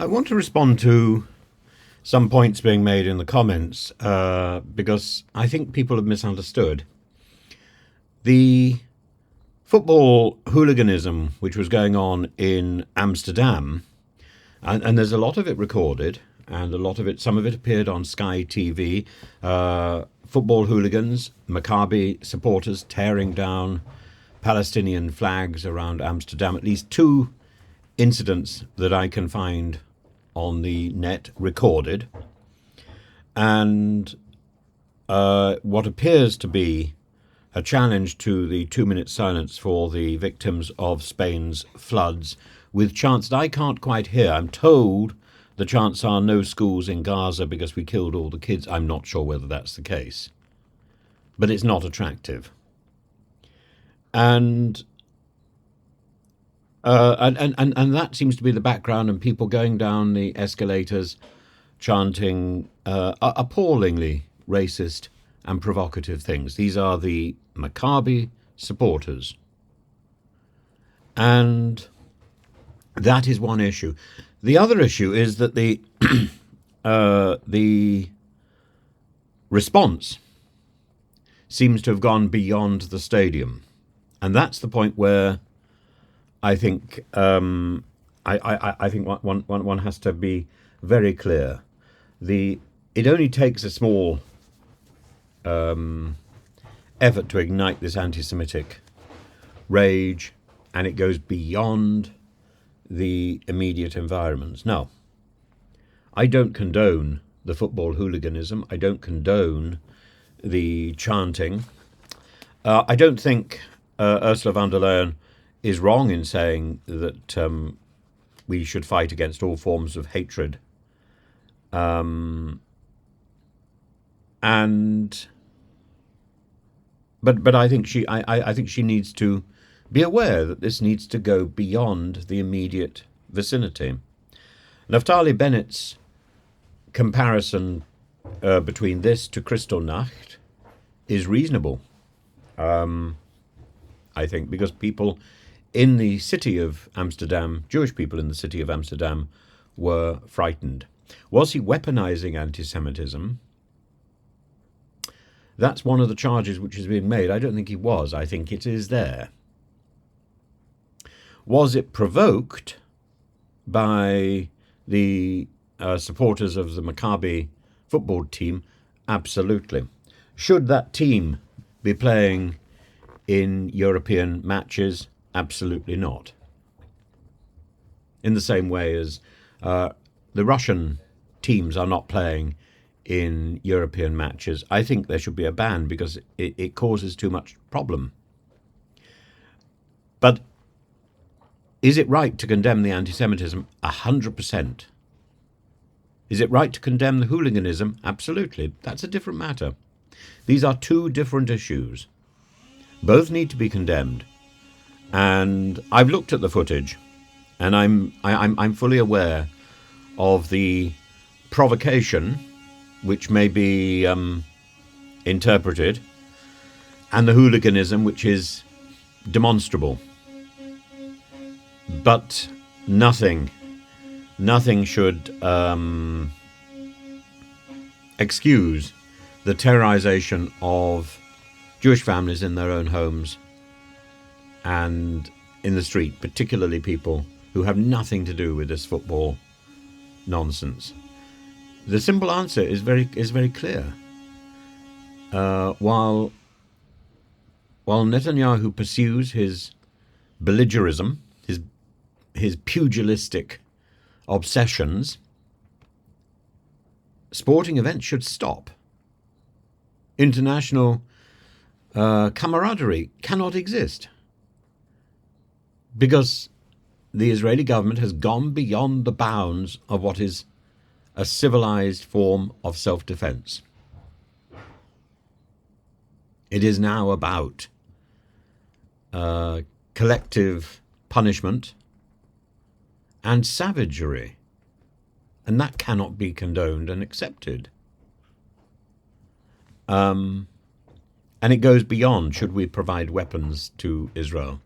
I want to respond to some points being made in the comments because I think people have misunderstood. The football hooliganism which was going on in Amsterdam, and there's a lot of it recorded, and some of it appeared on Sky TV. Football hooligans, Maccabi supporters tearing down Palestinian flags around Amsterdam. At least two incidents that I can find on the net recorded, and what appears to be a challenge to the 2-minute silence for the victims of Spain's floods, with chants that I can't quite hear. I'm told the chants are no schools in Gaza because we killed all the kids. I'm not sure whether that's the case, but it's not attractive. And that seems to be the background, and people going down the escalators chanting appallingly racist and provocative things. These are the Maccabi supporters. And that is one issue. The other issue is that the response seems to have gone beyond the stadium. And that's the point where I think I think one has to be very clear. It only takes a small effort to ignite this anti-Semitic rage, and it goes beyond the immediate environments. Now, I don't condone the football hooliganism. I don't condone the chanting. I don't think Ursula von der Leyen is wrong in saying that we should fight against all forms of hatred. But I think she needs to be aware that this needs to go beyond the immediate vicinity. Naftali Bennett's comparison between this to Kristallnacht is reasonable, I think, because people in the city of Amsterdam, Jewish people in the city of Amsterdam, were frightened. Was he weaponizing anti-Semitism? That's one of the charges which is being made. I don't think he was. I think it is there. Was it provoked by the supporters of the Maccabi football team? Absolutely. Should that team be playing in European matches? Absolutely not. In the same way as the Russian teams are not playing in European matches, I think there should be a ban because it causes too much problem. But is it right to condemn the anti-Semitism? 100%. Is it right to condemn the hooliganism? Absolutely. That's a different matter. These are two different issues. Both need to be condemned. And I've looked at the footage, and I'm fully aware of the provocation which may be interpreted, and the hooliganism which is demonstrable. But nothing should excuse the terrorization of Jewish families in their own homes and in the street, particularly people who have nothing to do with this football nonsense. The simple answer is very clear. While Netanyahu pursues his belligerism, his pugilistic obsessions, sporting events should stop. International camaraderie cannot exist because the Israeli government has gone beyond the bounds of what is a civilized form of self-defense. It is now about collective punishment and savagery, and that cannot be condoned and accepted. And it goes beyond, should we provide weapons to Israel?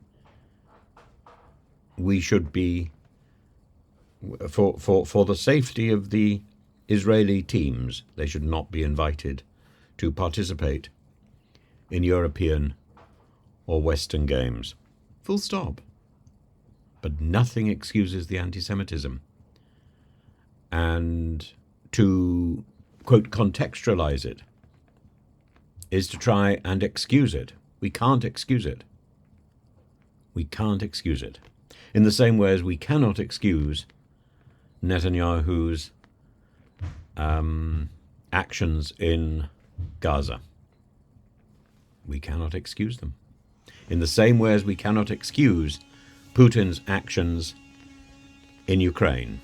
We should be for the safety of the Israeli teams, they should not be invited to participate in European or Western games. Full stop. But nothing excuses the anti-Semitism. And to, quote, contextualize it is to try and excuse it. We can't excuse it. We can't excuse it. In the same way as we cannot excuse Netanyahu's actions in Gaza. We cannot excuse them. In the same way as we cannot excuse Putin's actions in Ukraine.